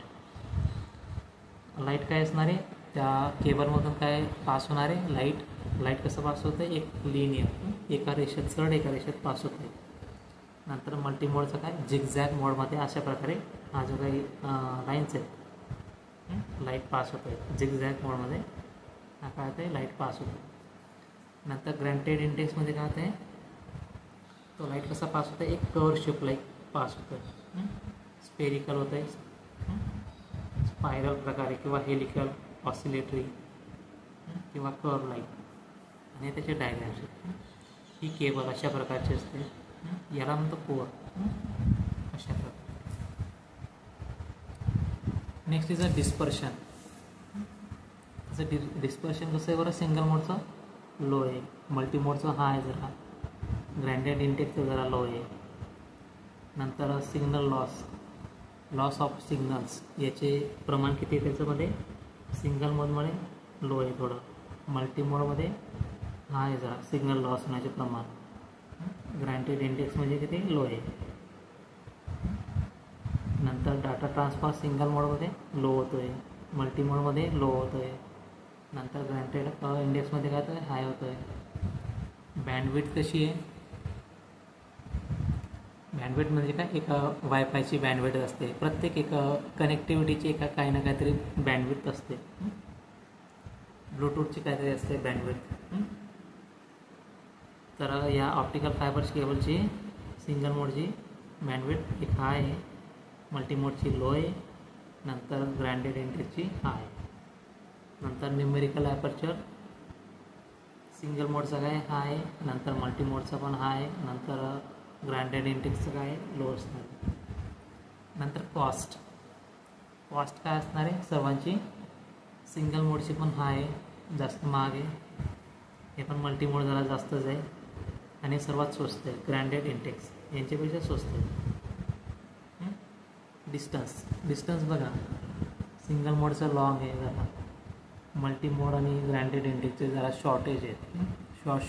काय असणार आहे, त्या केबलमधून काय पास होणार आहे, लाईट कसं पास होतं आहे, एक लिनियर एका रेषेत चढ एका रेषेत पास होत आहे. नंतर मल्टी मोडचं काय, झिगझॅग मोडमध्ये अशा प्रकारे हा जो काही लाईन्स आहेत लाईट पास होत आहे. झिगझॅग मोडमध्ये हा काय होतं, लाईट पास होतो. नंतर ग्रँटेड इंडेक्समध्ये काय होतं आहे, तो लाईट कसा पास होतो आहे, एक कर्व शेप लाईट पास होतो आहे. स्पेरिकल होतं आहे, स्पायरल प्रकारे किंवा हेलिकल, ऑसिलेटरी किंवा कर्व लाईट आणि त्याचे डायग्राम्स. ही केबल अशा प्रकारची असते, याला म्हणतो कोअर. अशा प्रकारे. Next is a dispersion. Dispersion कसं आहे बरं, सिंगल मोडचं लो आहे, मल्टी मोडचं हाय जरा, ग्रँडेड इंटेक्सचं जरा लो आहे. नंतर सिग्नल लॉस ऑफ सिग्नल्स याचे प्रमाण किती आहे त्याच्यामध्ये, सिंगल मोडमध्ये लो आहे थोडं, मल्टी मोडमध्ये हाय आहे जरा सिग्नल लॉस होण्याचे प्रमाण. ग्रँटेड इंडेक्स म्हणजे किती लो आहे. नंतर डाटा ट्रान्सफर सिंगल मोडमध्ये लो होतो आहे, मल्टी मोडमध्ये लो होतो आहे. नंतर ग्रँटेड इंडेक्समध्ये काय होतं आहे, हाय होतो आहे. बँडविड्थ कशी आहे, बँडविड्थ म्हणजे काय, एक वायफायची बँडविड्थ असते, प्रत्येक एक कनेक्टिव्हिटीची एका काही ना काहीतरी बँडविड्थ असते. ब्लूटूथची काहीतरी असते बँडविड्थ. तर या ऑप्टिकल फायबर केबलची सिंगल मोडची बँडविड्थ एक हाय आहे, मल्टी मोडची लो आहे, नंतर ग्रँडेड इंडेक्सची हाय. नंतर न्यूमेरिकल ॲपर्चर सिंगल मोडचा काय हाय, नंतर मल्टी मोडचा पण हाय, नंतर ग्रँडेड इंडेक्सचं काय लो असणार. नंतर कॉस्ट काय असणार आहे सर्वांची, सिंगल मोडची पण हाय जास्त महाग आहे, हे पण मल्टी मोड जरा जास्तच आहे, आणि सर्वात स्वस्त आहे ग्रँडेड इंडेक्स यांच्यापेक्षा स्वस्त आहे. डिस्टन्स बघा, सिंगल मोडचं लॉंग आहे जरा, मल्टी मोड आणि ग्रँडेड इंडेक्सचे जरा शॉर्टेज आहेत,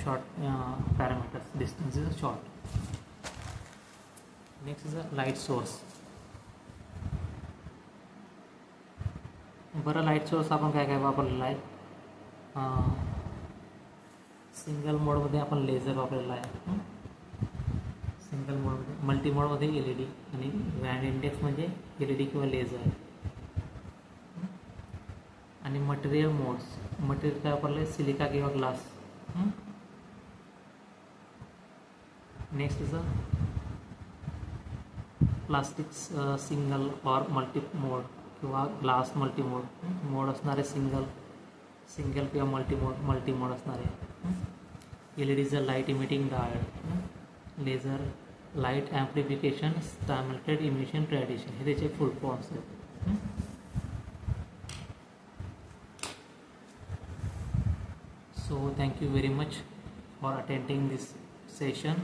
short parameters. Distance is a short. Next is a light source. बरं, लाईट सोर्स आपण काय वापरलेला आहे, सिंगल मोडमध्ये आपण लेझर वापरलेला आहे, सिंगल मोडमध्ये. मल्टी मोडमध्ये LED आणि ग्रँड इंडेक्स म्हणजे LED किंवा लेझर. आणि मटेरियल काय वापरलं आहे, सिलिका किंवा glass. Next is a plastics single और मल्टी मोड किंवा ग्लास मल्टी मोड असणारे सिंगल किंवा मल्टी मोड असणारे. LED is a light emitting diode. Laser light amplification stimulated emission radiation हे त्याचे फुल फॉर्म्स आहेत. So thank you very much for attending this session.